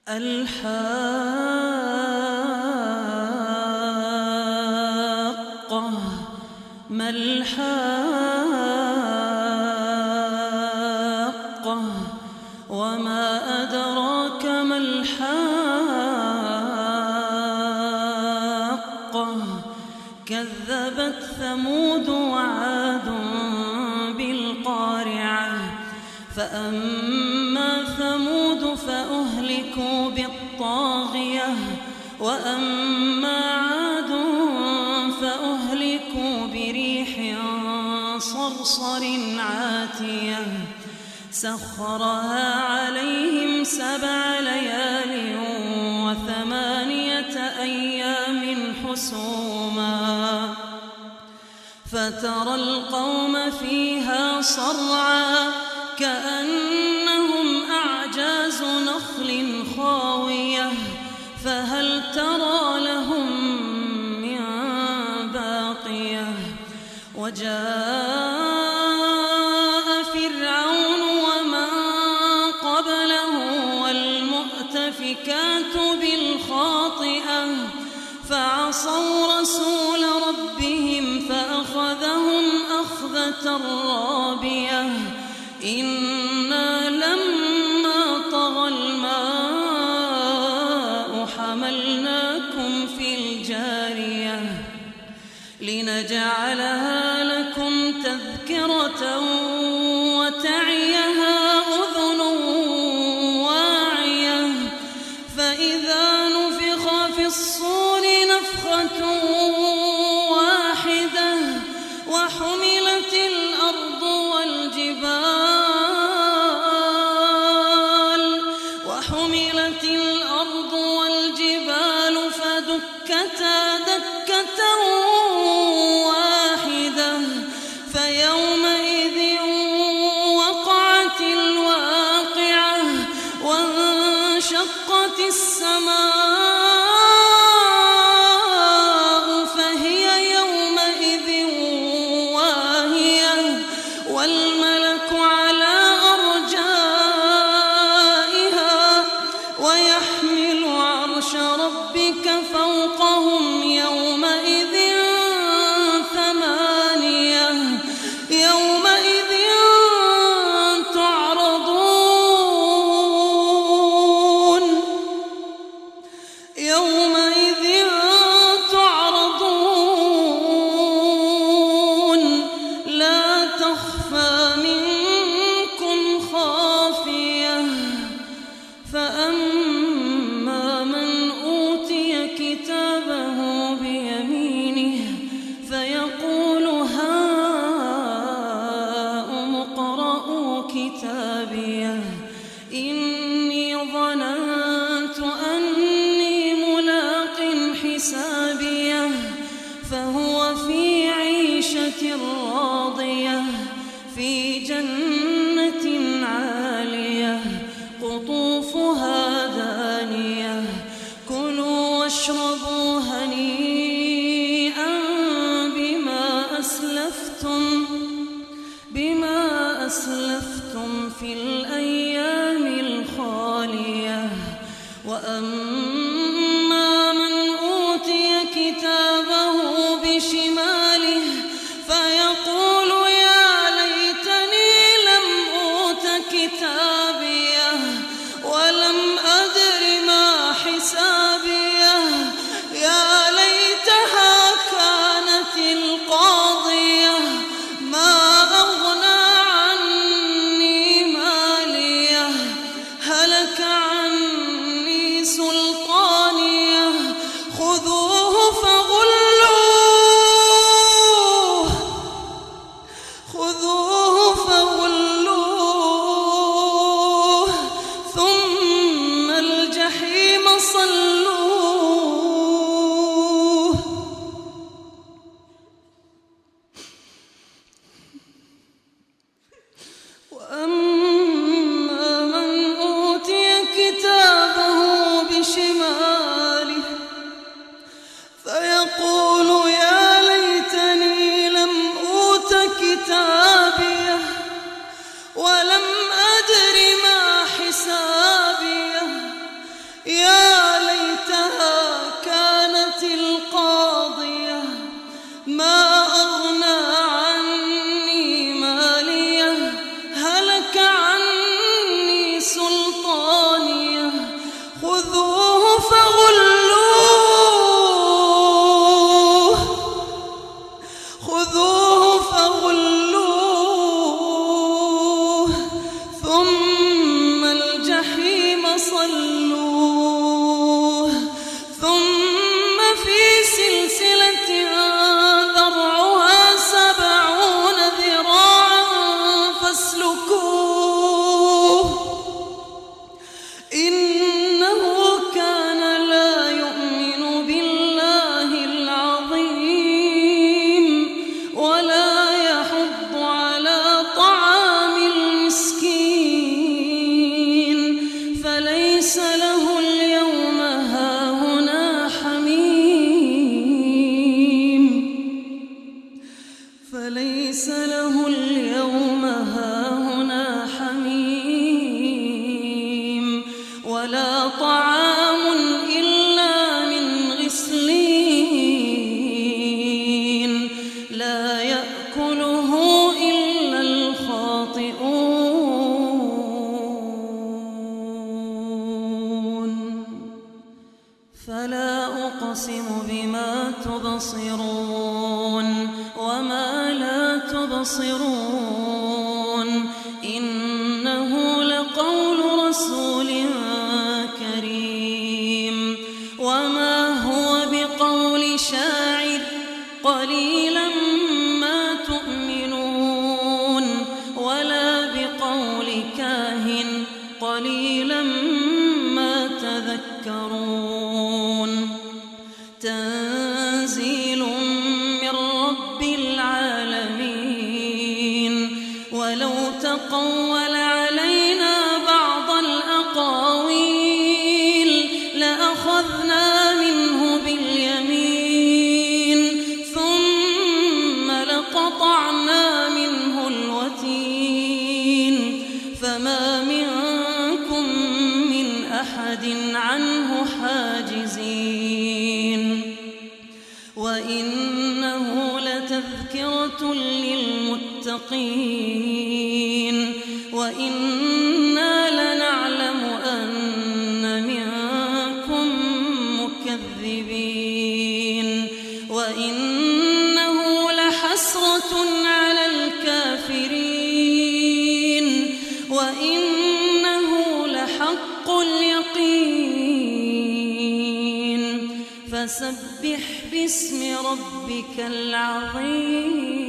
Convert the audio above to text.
الحاقة ما الحاقة وما أدراك ما الحاقة كذبت ثمود وعاد بالقارعة فأما ثمود فأهلكوا بالطاغية وأما عاد فأهلكوا بريح صرصر عاتية سخرها عليهم 7 ليال و8 أيام حسوما فترى القوم فيها صرعا كأنهم أعجاز نخل خاوية فهل ترى لهم من باقية وجاء فرعون ومن قبله والمؤتفكات بالخاطئة فعصوا رسول ربهم فأخذهم أخذة رابية إنا لما طغى الماء حملناكم في الجارية لنجعلها لكم تذكرة وتعيها أذن واعية فإذا نفخ في الصور نفخة واحدة وحملت الأرض والجبال فدكتا دكة واحدة فيومئذ وقعت الواقعة وانشقت السماء فهي يومئذ واهية والملك على أرجائها ويحمل عرش ربك فوقهم يومئذ 8 يومئذ تعرضون لا تخفى منكم خافية فأما من أوتي كتابه بيمينه فيقول هاؤم اقرءوا كتابيه إني ظننت أني ملاق حسابيه فهو في عيشة راضية في جنة عالية قطوفها دانية كلوا واشربوا هنيئا بما أسلفتم في الأيام الخالية وأما من أوتي كتابه بشماله فيقول يا ليتني لم أوت كتابيه ولم أدر ما حسابيه يا ليتها كانت القاضية ما أغنى عني ماليه هلك عني سلطانيه خذوه فغلوه ثم الجحيم صلوه وأما من أوتي كتابه بشماله فيقول يا ليتني لم أوت كتابيه ولم أدر ما حسابيه فغلوه ثم الجحيم صلوه ثم في سلسلة ذرعها 70 ذراعا فاسلكوه إنه كان لا يؤمن بالله العظيم ولا يحض على طعام المسكين فليس له اليوم هاهنا حميم فليس له اليوم هاهنا حميم ولا طعام إلا من غسلين لا يأكله إلا الخاطئون فلا أقسم بما تبصرون وما لا تبصرون إنه لقول رسول كريم وما هو بقول شاعر قليلا ما تؤمنون ولا بقول كاهن قليلا ما تذكرون تنزيل من رب العالمين ولو تقول علينا بعض الأقاويل لأخذنا منه باليمين ثم لقطعنا منه الوتين فما منكم من أحد عنه حاجزين وإنه لتذكرة للمتقين وإنا لنعلم أن منكم مكذبين وإنه لحسرة على الكافرين وإنه لحق اليقين فسبح باسم ربك العظيم